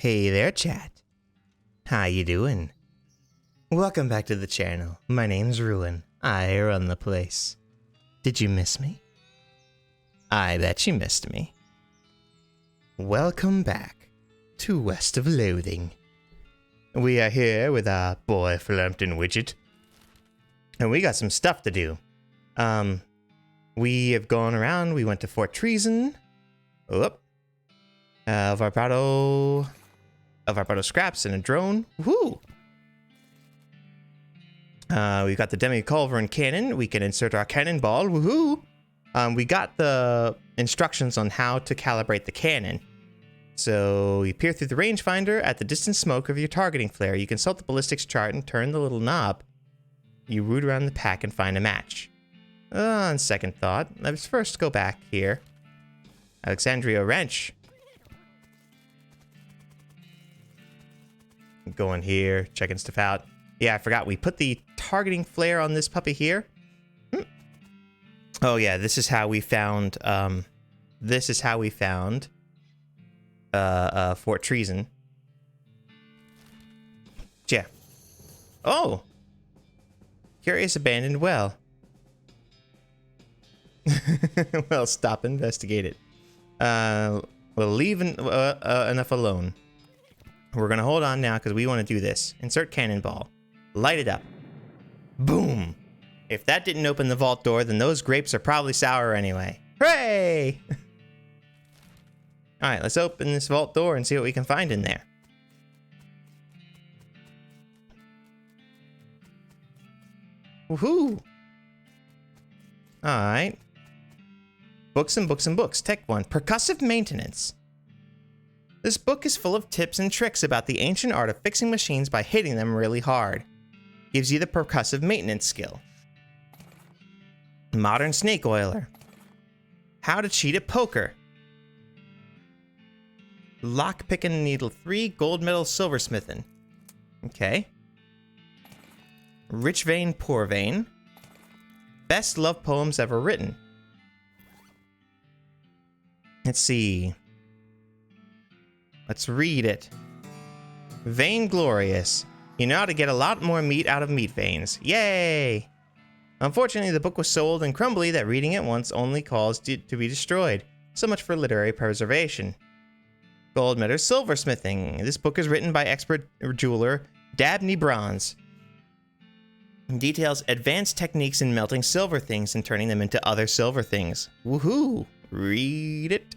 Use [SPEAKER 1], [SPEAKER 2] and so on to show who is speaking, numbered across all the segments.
[SPEAKER 1] Hey there, chat. How you doing? Welcome back to the channel. My name's Ruin. I run the place. Did you miss me? I bet you missed me. Welcome back to West of Loathing. We are here with our boy Flumpton Widget. And we got some stuff to do. We have gone around. We went to Fort Treason. Varpado scraps and a drone. Woohoo! We got the Demi-Culverin cannon. We can insert our cannonball. Woohoo! We got the instructions on how to calibrate the cannon. So you peer through the rangefinder at the distant smoke of your targeting flare. You consult the ballistics chart and turn the little knob. You root around the pack and find a match. On second thought, let's first go back here. Alexandria Wrench. Going here, checking stuff out. Yeah, I forgot. We put the targeting flare on this puppy here. Oh yeah, this is how we found. Fort Treason. Yeah. Oh. Curious abandoned well. Well, stop, investigate it. We'll leave enough alone. We're gonna hold on now because we want to do this. Insert cannonball. Light it up. Boom! If that didn't open the vault door, then those grapes are probably sour anyway. Hooray! Alright, let's open this vault door and see what we can find in there. Woohoo! Alright. Books and books and books. Tech 1. Percussive maintenance. This book is full of tips and tricks about the ancient art of fixing machines by hitting them really hard. Gives you the percussive maintenance skill. Modern snake oiler. How to cheat at poker. Lock picking needle 3, gold medal silversmithing. Okay. Rich vein, poor vein. Best love poems ever written. Let's see. Let's read it. Vainglorious. You know how to get a lot more meat out of meat veins. Yay! Unfortunately, the book was so old and crumbly that reading it once only caused it to be destroyed. So much for literary preservation. Gold medal silversmithing. This book is written by expert jeweler Dabney Bronze. Details advanced techniques in melting silver things and turning them into other silver things. Woohoo! Read it.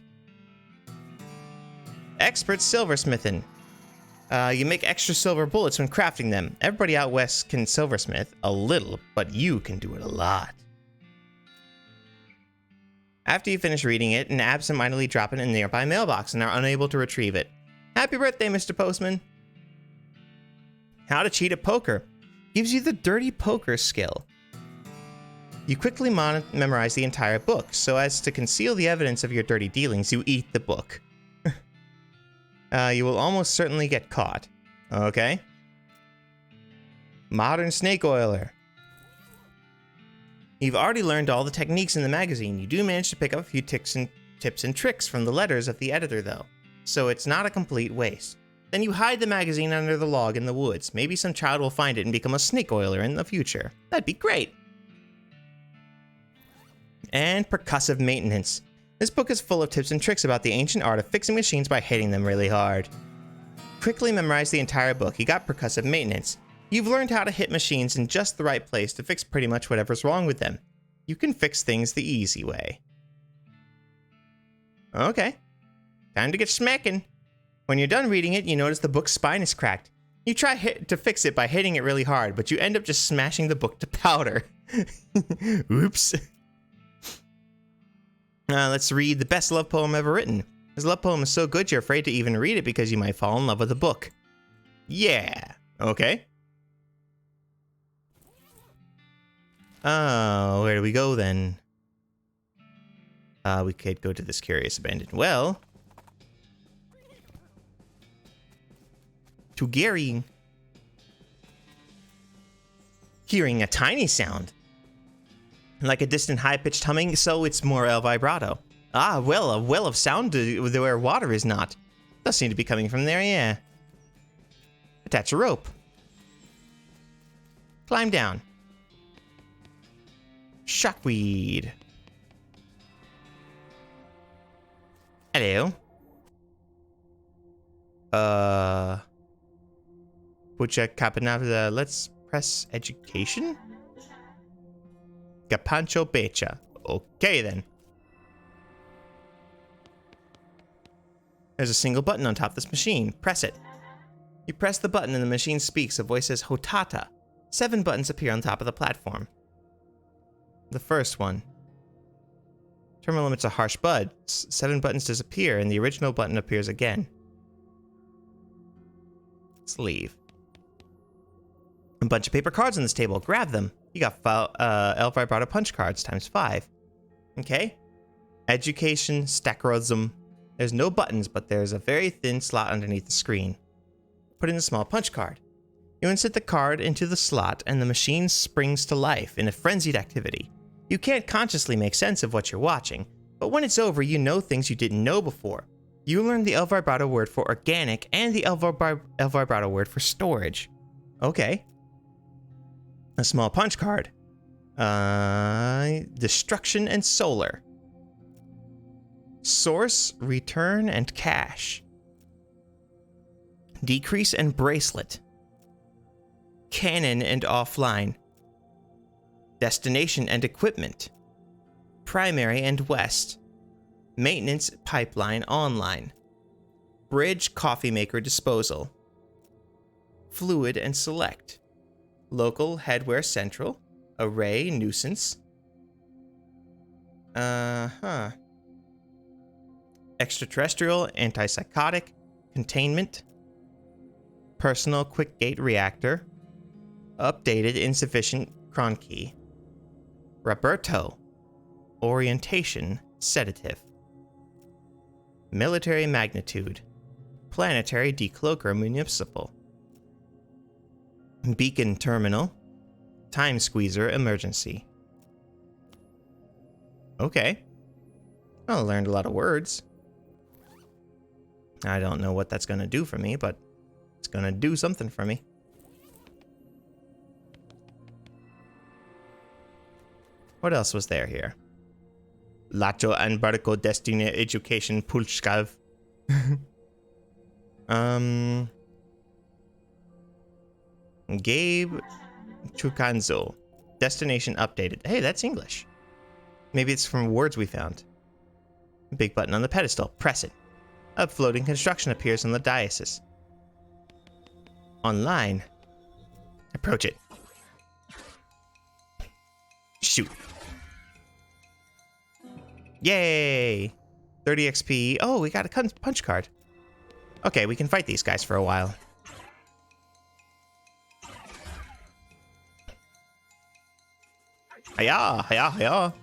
[SPEAKER 1] Expert silversmithing. You make extra silver bullets when crafting them. Everybody out west can silversmith a little, but you can do it a lot. After you finish reading it, and absentmindedly drop it in a nearby mailbox and are unable to retrieve it. Happy birthday, Mr. Postman. How to cheat at poker. Gives you the dirty poker skill. You quickly memorize the entire book, so as to conceal the evidence of your dirty dealings, you eat the book. You will almost certainly get caught. Okay. Modern snake oiler. You've already learned all the techniques in the magazine. You do manage to pick up a few tips and tricks from the letters of the editor, though. So it's not a complete waste. Then you hide the magazine under the log in the woods. Maybe some child will find it and become a snake oiler in the future. That'd be great. And percussive maintenance. This book is full of tips and tricks about the ancient art of fixing machines by hitting them really hard. Quickly memorize the entire book. You got percussive maintenance. You've learned how to hit machines in just the right place to fix pretty much whatever's wrong with them. You can fix things the easy way. Okay. Time to get smacking. When you're done reading it, you notice the book's spine is cracked. You try to fix it by hitting it really hard, but you end up just smashing the book to powder. Oops. Let's read the best love poem ever written. This love poem is so good you're afraid to even read it because you might fall in love with the book. Yeah. Okay. Where do we go then? We could go to this curious abandoned well. To Gary. Hearing a tiny sound. Like a distant high-pitched humming, so it's more el vibrato. Ah, well, a well of sound where water is not. Does seem to be coming from there, yeah. Attach a rope. Climb down. Shockweed. Hello. Pucha Capanavda, let's press education? Gapancho Becha. Okay then. There's a single button on top of this machine. Press it. You press the button and the machine speaks. A voice says Hotata. 7 buttons appear on top of the platform. The first one. Terminal emits a harsh buzz. 7 buttons disappear and the original button appears again. Let's leave. A bunch of paper cards on this table. Grab them. You got El Vibrato punch cards ×5. Okay. Education, Stackrosm. There's no buttons, but there's a very thin slot underneath the screen. Put in a small punch card. You insert the card into the slot and the machine springs to life in a frenzied activity. You can't consciously make sense of what you're watching, but when it's over, you know things you didn't know before. You learn the El Vibrato word for organic and the El Vibrato word for storage. Okay. A small punch card. Destruction and solar. Source, return, and cache. Decrease and bracelet. Cannon and offline. Destination and equipment. Primary and west. Maintenance pipeline online. Bridge coffee maker disposal. Fluid and select. Local headwear central. Array nuisance. Extraterrestrial antipsychotic. Containment. Personal quick gate reactor. Updated insufficient cron key. Roberto. Orientation sedative. Military magnitude. Planetary decloaker municipal. Beacon terminal. Time squeezer emergency. Okay. I learned a lot of words. I don't know what that's gonna do for me, but it's gonna do something for me. What else was there here? Lacho and Barco Destiny Education Pulchkav. Gabe Chukanzo. Destination updated. Hey, that's English. Maybe it's from words we found. Big button on the pedestal. Press it. A floating construction appears on the dais. Online. Approach it. Shoot. Yay! 30 XP. Oh, we got a punch card. Okay, we can fight these guys for a while. Hiya! Hiya! Hiya!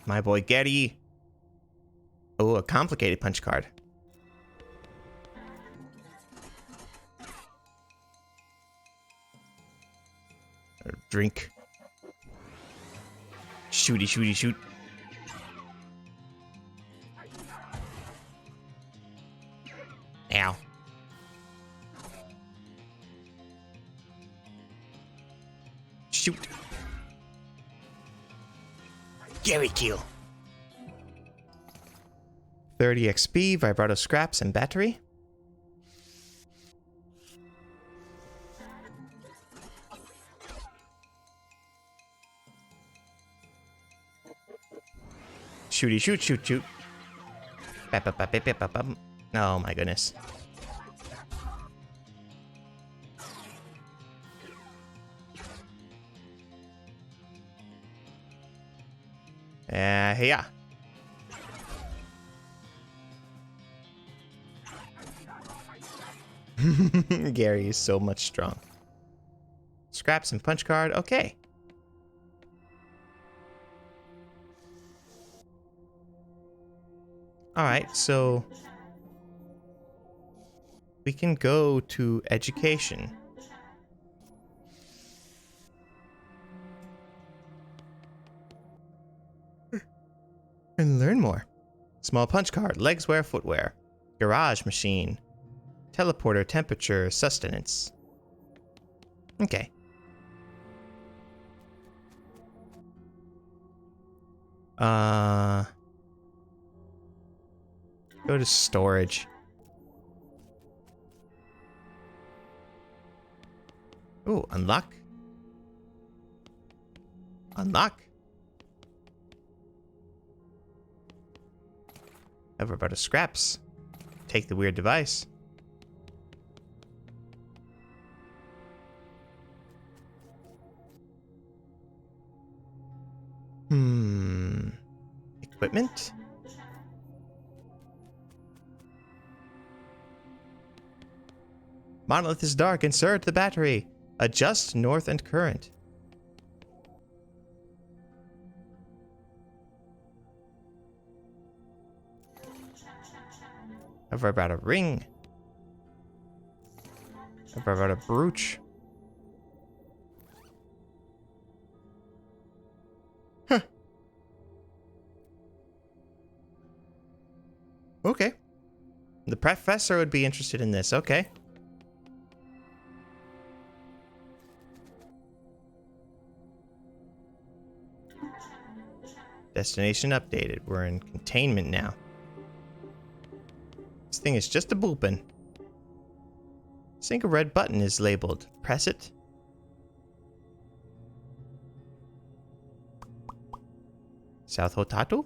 [SPEAKER 1] My boy Getty. Oh, a complicated punch card. Drink. Shooty, shooty, shoot. Ow. Shoot. Gary kill. 30 XP, vibrato scraps, and battery. Shooty, shoot, shoot, shoot. Oh my goodness. Yeah. Gary is so much strong. Scraps and punch card. Okay. Alright, so we can go to education. And learn more. Small punch card. Legs wear footwear. Garage machine. Teleporter, temperature, sustenance. Okay. Go to storage. Ooh, unlock. Unlock. Have a bunch of scraps. Take the weird device. Equipment? Monolith is dark. Insert the battery. Adjust north and current. Have I about a ring? Have I about a brooch? Huh. Okay. The professor would be interested in this. Okay. Destination updated. We're in containment now. This thing is just a boopin'. I think a red button is labeled. Press it. South Hotato?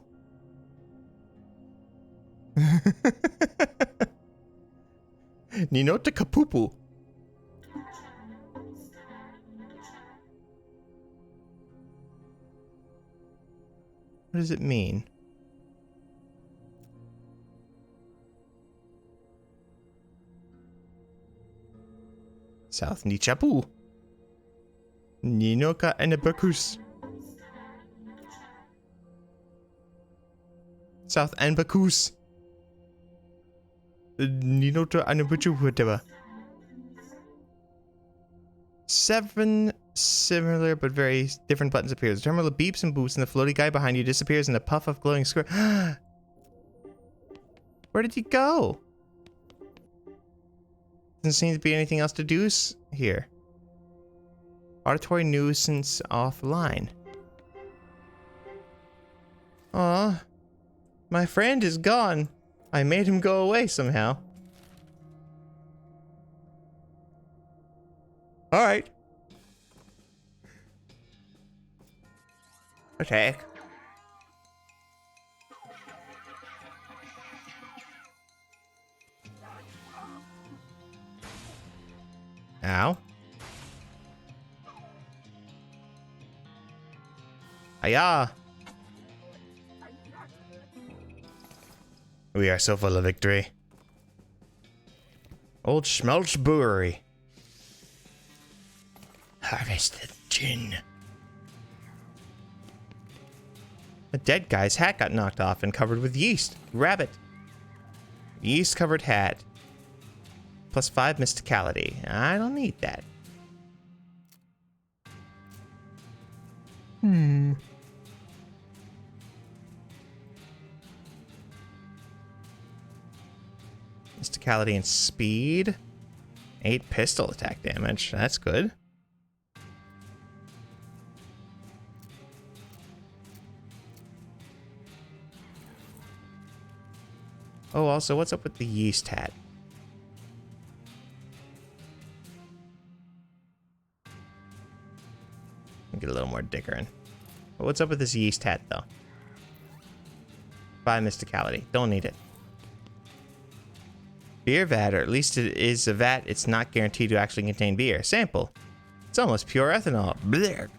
[SPEAKER 1] Ninota Kapupu. What does it mean? South Nichapu. Ninoka and Bakus. South and Bakus. Ninota and Bachu, whatever. 7 similar but very different buttons appear. The terminal beeps and boops and the floaty guy behind you disappears in a puff of glowing square. Where did he go? Doesn't seem to be anything else to do here. Auditory nuisance offline. Aw. My friend is gone. I made him go away somehow. Alright. Attack. Ow. Hiya. We are so full of victory. Old Schmelch Brewery. Harvest the gin. A dead guy's hat got knocked off and covered with yeast. Rabbit. Yeast covered hat. +5 mysticality. I don't need that. Mysticality and speed. 8 pistol attack damage. That's good. Oh, also, what's up with the yeast hat? Get a little more dickering. But what's up with this yeast hat, though? 5 mysticality. Don't need it. Beer vat, or at least it is a vat. It's not guaranteed to actually contain beer. Sample. It's almost pure ethanol. Blech.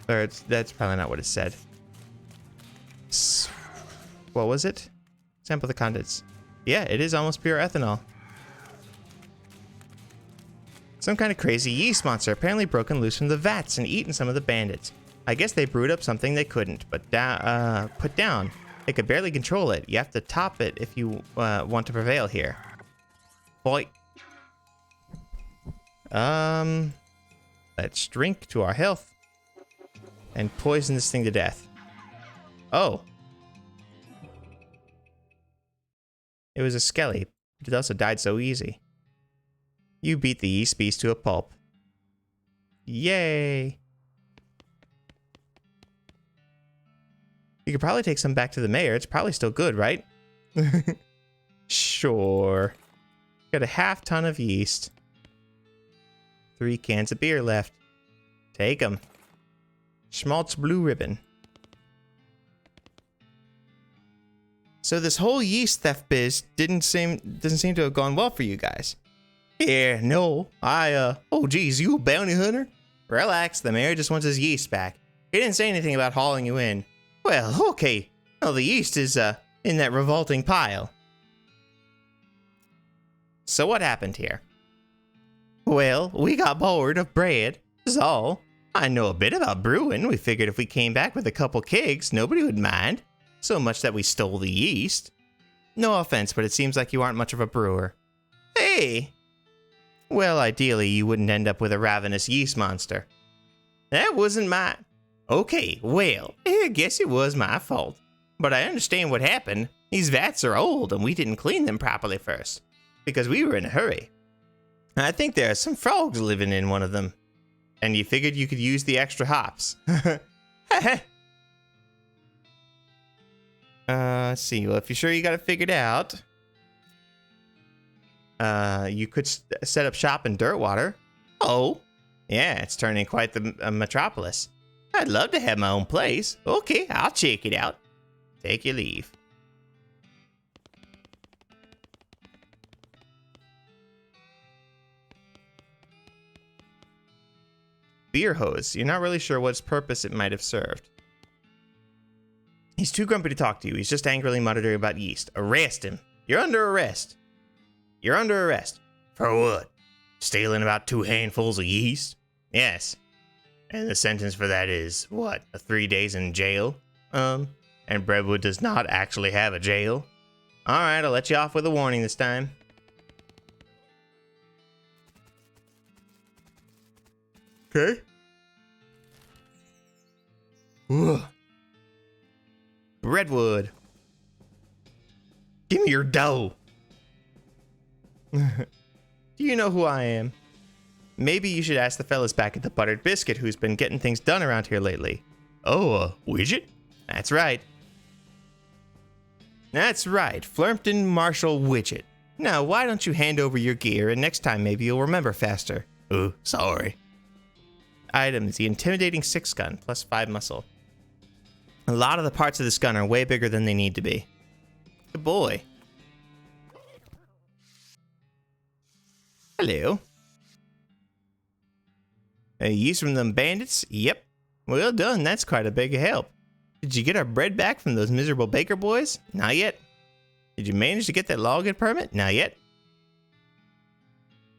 [SPEAKER 1] Or that's probably not what it said. What was it? Sample the contents. Yeah, it is almost pure ethanol. Some kind of crazy yeast monster apparently broken loose from the vats and eaten some of the bandits. I guess they brewed up something they couldn't put down. They could barely control it. You have to top it if you want to prevail here. Boy. Let's drink to our health. and poison this thing to death. Oh. It was a skelly, but it also died so easy. You beat the yeast beast to a pulp. Yay! You could probably take some back to the mayor. It's probably still good, right? Sure. Got a half ton of yeast. 3 cans of beer left. Take them. Schmaltz blue ribbon. So this whole yeast theft biz doesn't seem to have gone well for you guys. Yeah, no. Oh geez, you a bounty hunter? Relax, the mayor just wants his yeast back. He didn't say anything about hauling you in. Well, okay. Well, the yeast is, in that revolting pile. So what happened here? Well, we got bored of bread, is all. I know a bit about brewing. We figured if we came back with a couple kegs, nobody would mind. So much that we stole the yeast. No offense, but it seems like you aren't much of a brewer. Hey! Well, ideally, you wouldn't end up with a ravenous yeast monster. That wasn't my... Okay, well, I guess it was my fault. But I understand what happened. These vats are old and we didn't clean them properly first. Because we were in a hurry. I think there are some frogs living in one of them. And you figured you could use the extra hops. Let's see. Well, if you're sure you got it figured out, you could set up shop in Dirtwater. Oh, yeah, it's turning quite the metropolis. I'd love to have my own place. Okay, I'll check it out. Take your leave. Beer hose. You're not really sure what purpose it might have served. He's too grumpy to talk to you. He's just angrily muttering about yeast. Arrest him. You're under arrest. You're under arrest. For what? Stealing about 2 handfuls of yeast? Yes. And the sentence for that is, what, 3 days in jail? And Breadwood does not actually have a jail? Alright, I'll let you off with a warning this time. Okay. Ugh. Redwood. Give me your dough. Do you know who I am? Maybe you should ask the fellas back at the Buttered Biscuit who's been getting things done around here lately. Oh, Widget? That's right. That's right, Flirmpton Marshall Widget. Now, why don't you hand over your gear and next time maybe you'll remember faster. Oh, sorry. Items, the intimidating 6 gun, plus 5 muscle. A lot of the parts of this gun are way bigger than they need to be. Good boy. Hello. Use from them bandits? Yep. Well done, that's quite a big help. Did you get our bread back from those miserable baker boys? Not yet. Did you manage to get that login permit? Not yet.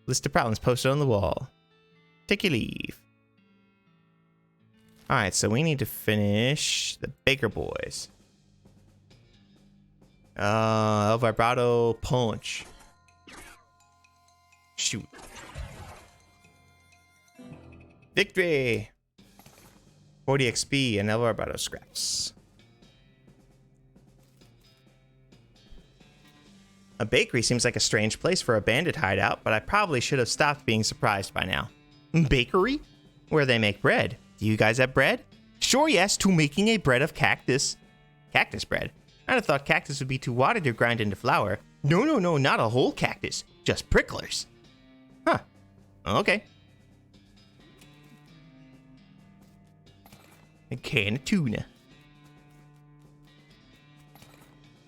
[SPEAKER 1] List of problems posted on the wall. Take your leave. Alright, so we need to finish the baker boys. El Vibrato Punch. Shoot. Victory! 40 XP and El Vibrato scraps. A bakery seems like a strange place for a bandit hideout, but I probably should have stopped being surprised by now. Bakery? Where they make bread. Do you guys have bread? Sure, yes, to making a bread of cactus. Cactus bread? I'd have thought cactus would be too watery to grind into flour. No, not a whole cactus. Just pricklers. Huh. Okay. A can of tuna.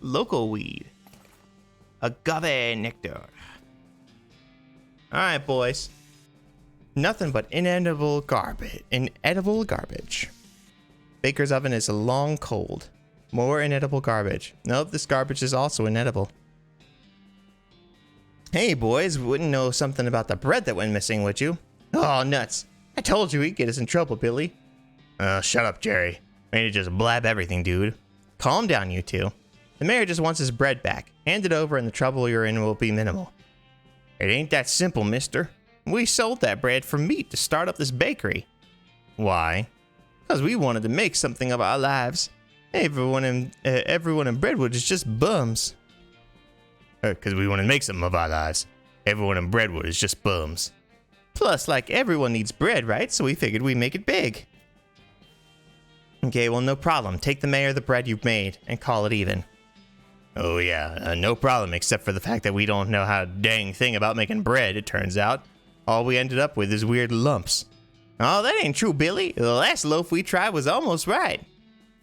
[SPEAKER 1] Local weed. Agave nectar. Alright, boys. Nothing but inedible garbage. Inedible garbage. Baker's oven is a long cold. More inedible garbage. Nope, this garbage is also inedible. Hey, boys, wouldn't know something about the bread that went missing, would you? Oh, nuts. I told you he'd get us in trouble, Billy. Shut up, Jerry. Ready to just blab everything, dude. Calm down, you two. The mayor just wants his bread back. Hand it over and the trouble you're in will be minimal. It ain't that simple, mister. We sold that bread for meat to start up this bakery. Why? Because we wanted to make something of our lives. Everyone in Breadwood is just bums. Because we want to make something of our lives. Everyone in Breadwood is just bums. Plus, like, everyone needs bread, right? So we figured we'd make it big. Okay, well, no problem. Take the mayor the bread you've made and call it even. Oh, yeah, no problem, except for the fact that we don't know how dang thing about making bread, it turns out. All we ended up with is weird lumps. Oh, that ain't true, Billy. The last loaf we tried was almost right.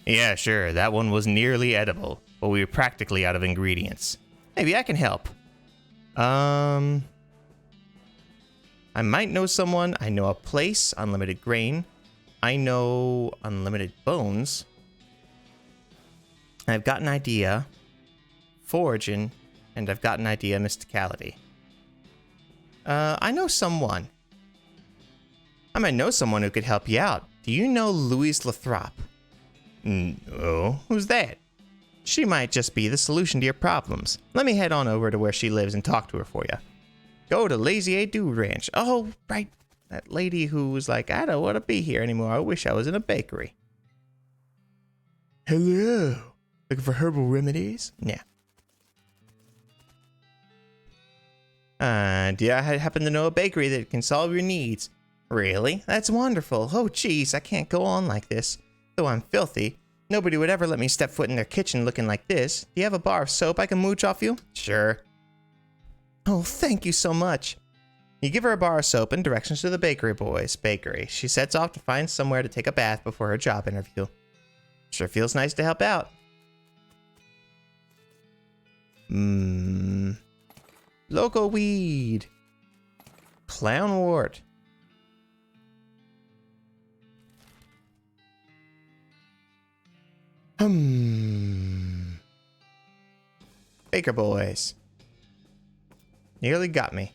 [SPEAKER 1] Yeah, sure, that one was nearly edible, but we were practically out of ingredients. Maybe I can help. I might know someone. I know a place, unlimited grain. I know unlimited bones. I've got an idea. Foraging, and I've got an idea, mysticality. I know someone. I might know someone who could help you out. Do you know Louise Lathrop? No, who's that? She might just be the solution to your problems. Let me head on over to where she lives and talk to her for you. Go to Lazy A Dude Ranch. Oh, right. That lady who was like, I don't want to be here anymore. I wish I was in a bakery. Hello. Looking for herbal remedies? Yeah. Do I happen to know a bakery that can solve your needs? Really? That's wonderful. Oh, geez, I can't go on like this. Though I'm filthy, nobody would ever let me step foot in their kitchen looking like this. Do you have a bar of soap I can mooch off you? Sure. Oh, thank you so much. You give her a bar of soap and directions to the bakery boy's bakery. She sets off to find somewhere to take a bath before her job interview. Sure feels nice to help out. Local weed. Clownwort. Baker boys. Nearly got me.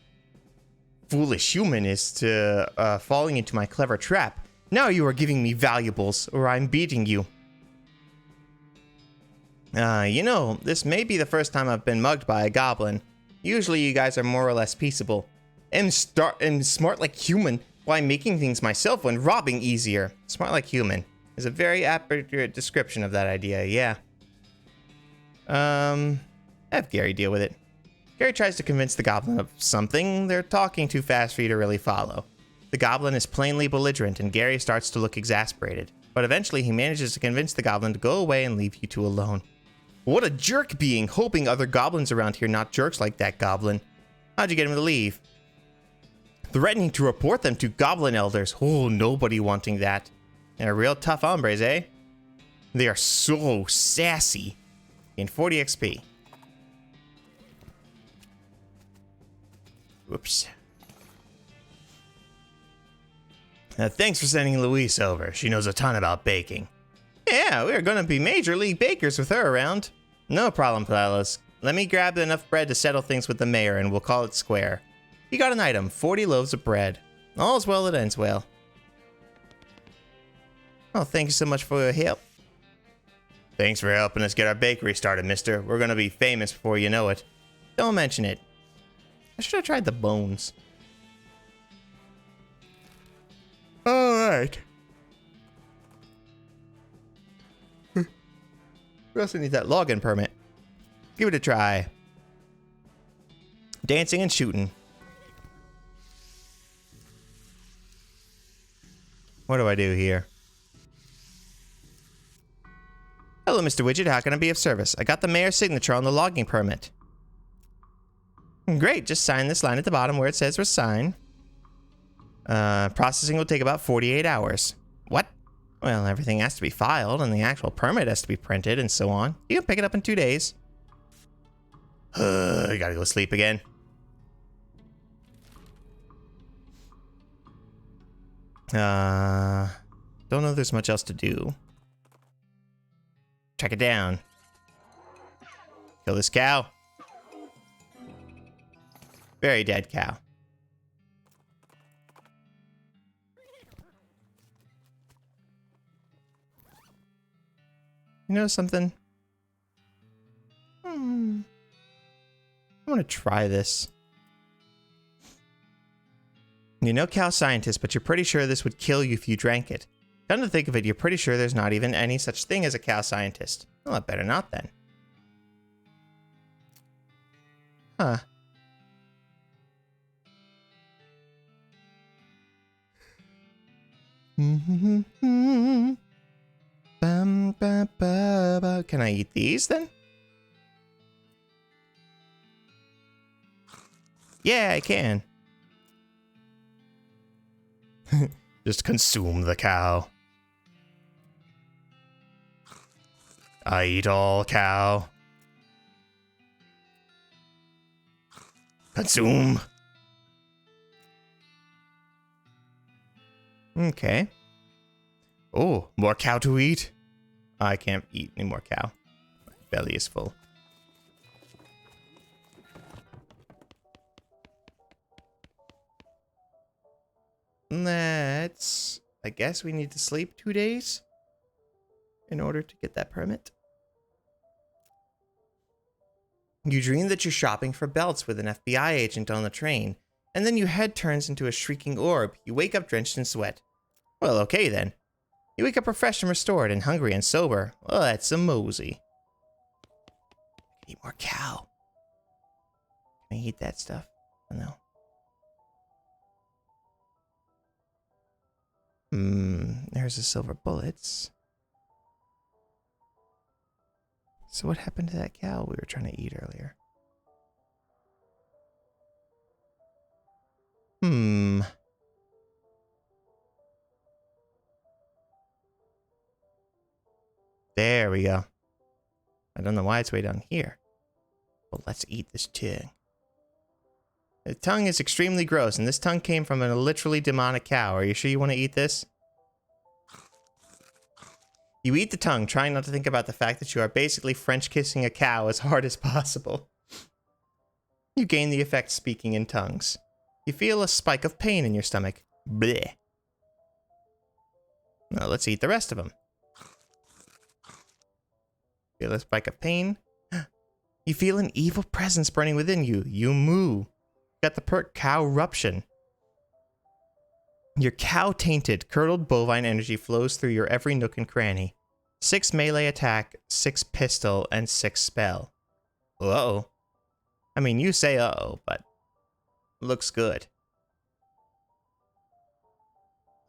[SPEAKER 1] Foolish human is to falling into my clever trap. Now you are giving me valuables, or I'm beating you. You know, this may be the first time I've been mugged by a goblin. Usually you guys are more or less peaceable. Am smart like human, while making things myself when robbing easier. Smart like human is a very accurate description of that idea, yeah. Have Gary deal with it. Gary tries to convince the goblin of something. They're talking too fast for you to really follow. The goblin is plainly belligerent, and Gary starts to look exasperated. But eventually he manages to convince the goblin to go away and leave you two alone. What a jerk being, hoping other goblins around here not jerks like that goblin. How'd you get him to leave? Threatening to report them to goblin elders. Oh, nobody wanting that. They're real tough hombres, eh? They are so sassy. In 40 XP. Whoops. Thanks for sending Louise over. She knows a ton about baking. Yeah, we're gonna be major league bakers with her around. No problem, fellas. Let me grab enough bread to settle things with the mayor and we'll call it square. You got an item, 40 loaves of bread. All's well that ends well. Oh, thank you so much for your help. Thanks for helping us get our bakery started, mister. We're gonna be famous before you know it. Don't mention it. I should have tried the bones. Alright. We also need that login permit. Give it a try. Dancing and shooting. What do I do here? Hello, Mr. Widget. How can I be of service? I got the mayor's signature on the logging permit. Great. Just sign this line at the bottom where it says resign. Processing will take about 48 hours. What? Well, everything has to be filed and the actual permit has to be printed and so on. You can pick it up in 2 days. I gotta go sleep again. Don't know if there's much else to do. Track it down. Kill this cow. Very dead cow. You know something? I want to try this. You're no cow scientist, but you're pretty sure this would kill you if you drank it. Come to think of it, you're pretty sure there's not even any such thing as a cow scientist. Well, it better not then. Huh. Can I eat these then? Yeah, I can. Just consume the cow. I eat all cow. Consume. Okay. Oh, more cow to eat? I can't eat any more cow. My belly is full. I guess we need to sleep 2 days in order to get that permit. You dream that you're shopping for belts with an FBI agent on the train, and then your head turns into a shrieking orb. You wake up drenched in sweat. Well, okay then. You wake up refreshed and restored and hungry and sober. Well, that's a mosey. Eat more cow. Can I eat that stuff? Oh, no. There's the silver bullets. So what happened to that cow we were trying to eat earlier? There we go. I don't know why it's way down here. Well, let's eat this tongue. The tongue is extremely gross, and this tongue came from a literally demonic cow. Are you sure you want to eat this? You eat the tongue, trying not to think about the fact that you are basically French kissing a cow as hard as possible. You gain the effect speaking in tongues. You feel a spike of pain in your stomach. Bleh. Now let's eat the rest of them. Feel a spike of pain. You feel an evil presence burning within you. You moo. Got the perk Cowruption. Your cow-tainted, curdled bovine energy flows through your every nook and cranny. 6 melee attack, 6 pistol, and 6 spell. Uh-oh. I mean, you say uh-oh, but looks good.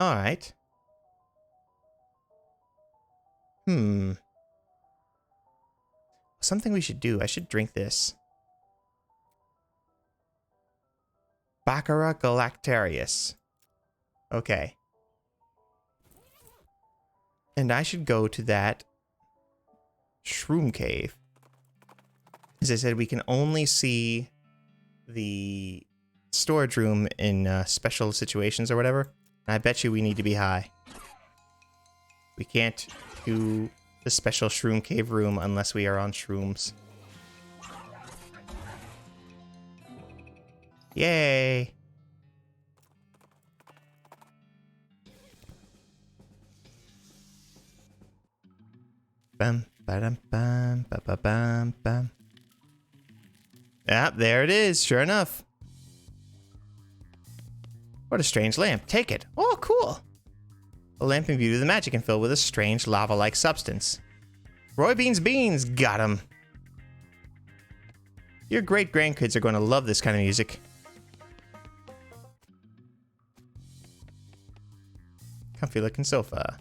[SPEAKER 1] Alright. Something we should do. I should drink this. Baccara galactarius. Okay. And I should go to that shroom cave. As I said, we can only see the storage room in special situations or whatever. And I bet you we need to be high. We can't do the special shroom cave room unless we are on shrooms. Yay! Bam, ba-dum, bam, ba-ba-bam, bam. Ah, there it is, sure enough. What a strange lamp. Take it. Oh, cool. A lamp imbued with magic and filled with a strange lava-like substance. Roy Bean's beans, got him. Your great-grandkids are going to love this kind of music. Comfy looking sofa.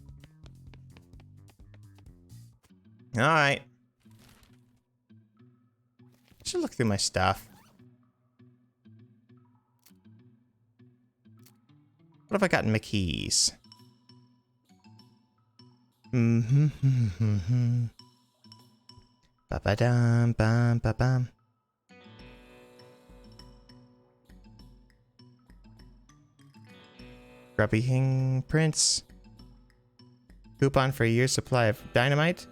[SPEAKER 1] Alright. Should look through my stuff. What have I got in my keys? Ba-ba-dum, bam, ba-bam. Grubby Hing Prince. Coupon for a year's supply of dynamite.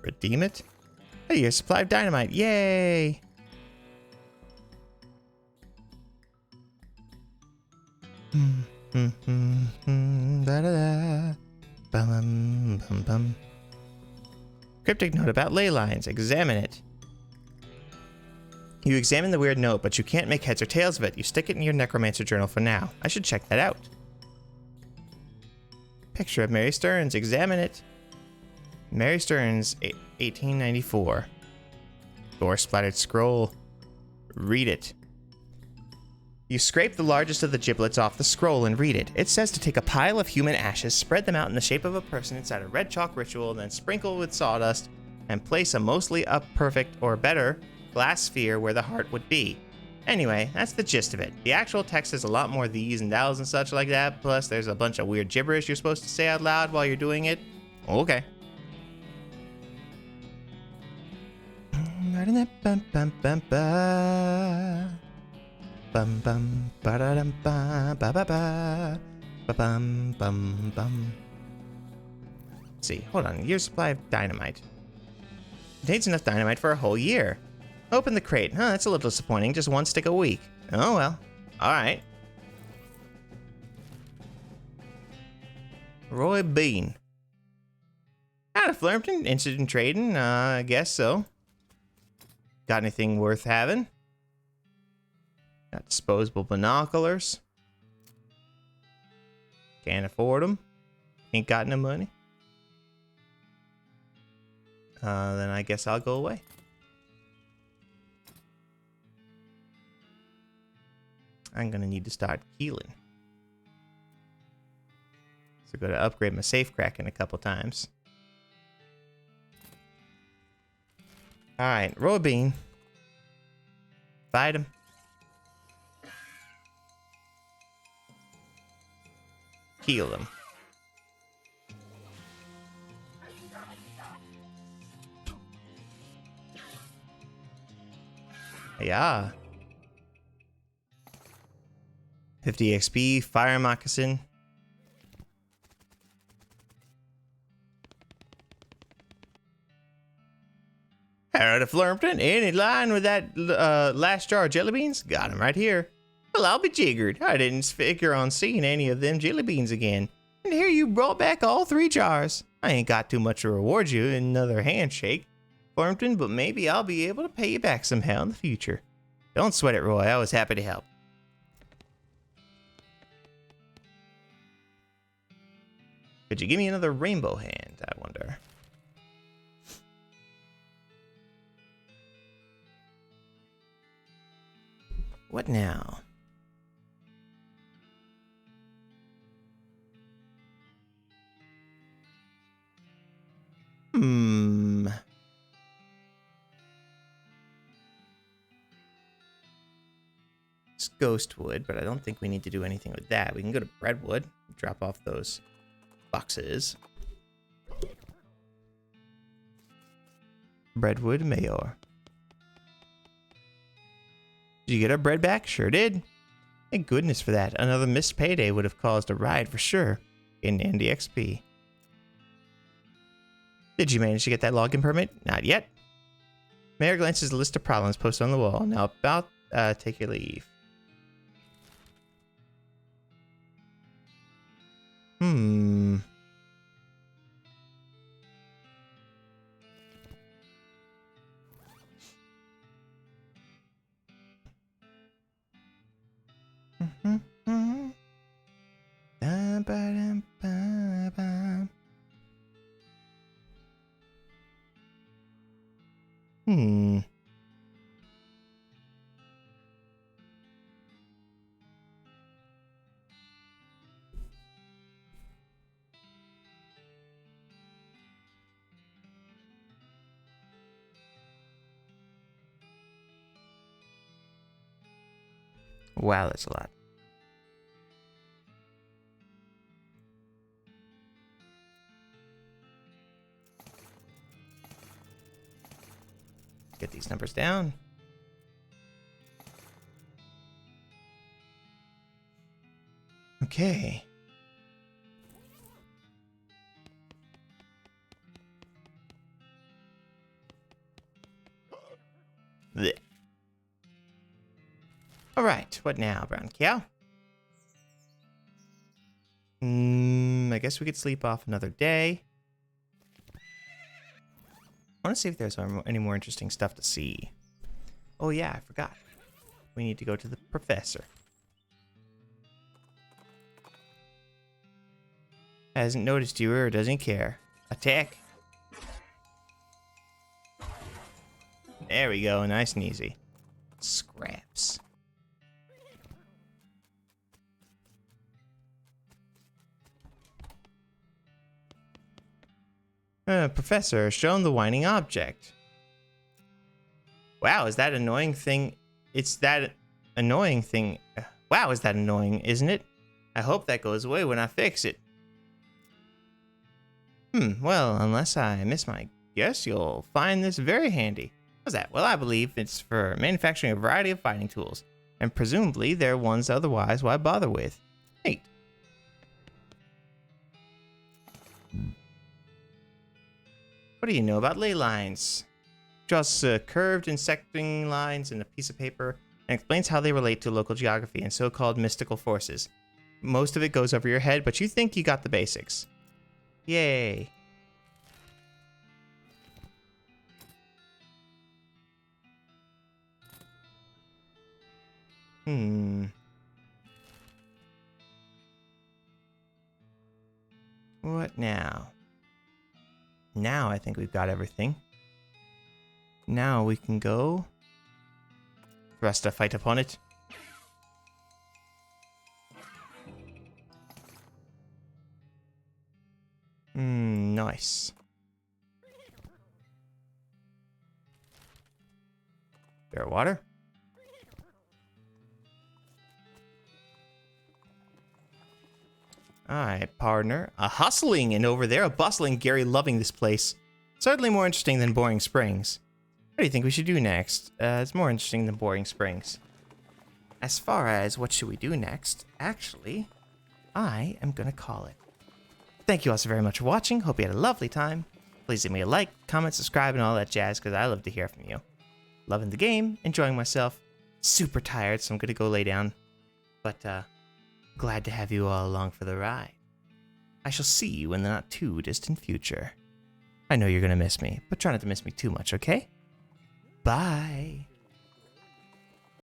[SPEAKER 1] Redeem it. A year's supply of dynamite. Yay! Da-da-da. Bum, bum, bum. Cryptic note about ley lines. Examine it. You examine the weird note, but you can't make heads or tails of it. You stick it in your necromancer journal for now. I should check that out. Picture of Mary Stearns. Examine it. Mary Stearns, 1894. Gore-splattered scroll. Read it. You scrape the largest of the giblets off the scroll and read it. It says to take a pile of human ashes, spread them out in the shape of a person inside a red chalk ritual, then sprinkle with sawdust, and place a mostly perfect or better glass sphere where the heart would be. Anyway, that's the gist of it. The actual text is a lot more these and thous and such like that, plus there's a bunch of weird gibberish you're supposed to say out loud while you're doing it. Okay. Bum bum ba da dum ba ba ba ba ba bum bum bum. Let's see, hold on. Year's supply of dynamite. Contains enough dynamite for a whole year. Open the crate. Huh, that's a little disappointing. Just one stick a week. Oh well. Alright. Roy Bean. Out of Flirmpton. Interested in trading? I guess so. Got anything worth having? Got disposable binoculars. Can't afford them. Ain't got no money. Then I guess I'll go away. I'm gonna need to start keeling. So go to upgrade my safe cracking a couple times. Alright, roll a bean. Fight him. Heal them. Yeah. 50 XP, fire moccasin. Out of Flirmpton, any line with that last jar of jelly beans? Got him right here. Well, I'll be jiggered. I didn't figure on seeing any of them jelly beans again. And here you brought back all 3 jars. I ain't got too much to reward you in another handshake, Flirmpton, but maybe I'll be able to pay you back somehow in the future. Don't sweat it, Roy. I was happy to help. Could you give me another rainbow hand, I wonder? What now? It's Ghostwood, but I don't think we need to do anything with that. We can go to Breadwood, drop off those boxes. Breadwood Mayor. Did you get our bread back? Sure did. Thank goodness for that. Another missed payday would have caused a riot for sure. In Andy XP. Did you manage to get that login permit? Not yet. Mayor glances a list of problems posted on the wall. Now about take your leave. Wow, that's a lot. Get these numbers down. Okay. Blech. All right, what now, brown cow? I guess we could sleep off another day. I want to see if there's any more interesting stuff to see. Oh yeah, I forgot. We need to go to the professor. Hasn't noticed you or doesn't care. Attack. There we go, nice and easy. Scraps. Professor, shown the whining object. Wow, is that annoying thing? It's that annoying thing. Wow, is that annoying, isn't it? I hope that goes away when I fix it. Well, unless I miss my guess, you'll find this very handy. What's that? Well, I believe it's for manufacturing a variety of fighting tools, and presumably they're ones otherwise why bother with. Neat. What do you know about ley lines? Draws curved intersecting lines in a piece of paper and explains how they relate to local geography and so-called mystical forces. Most of it goes over your head, but you think you got the basics. Yay. What now? Now I think we've got everything. Now we can go thrust a fight upon it. Nice. Fair water. Alright, partner. A hustling and over there, a bustling Gary loving this place. Certainly more interesting than Boring Springs. What do you think we should do next? It's more interesting than Boring Springs. As far as what should we do next, actually, I am gonna call it. Thank you all so very much for watching. Hope you had a lovely time. Please leave me a like, comment, subscribe, and all that jazz, because I love to hear from you. Loving the game, enjoying myself. Super tired, so I'm gonna go lay down. But, glad to have you all along for the ride. I shall see you in the not too distant future. I know you're gonna miss me, but try not to miss me too much, okay? Bye.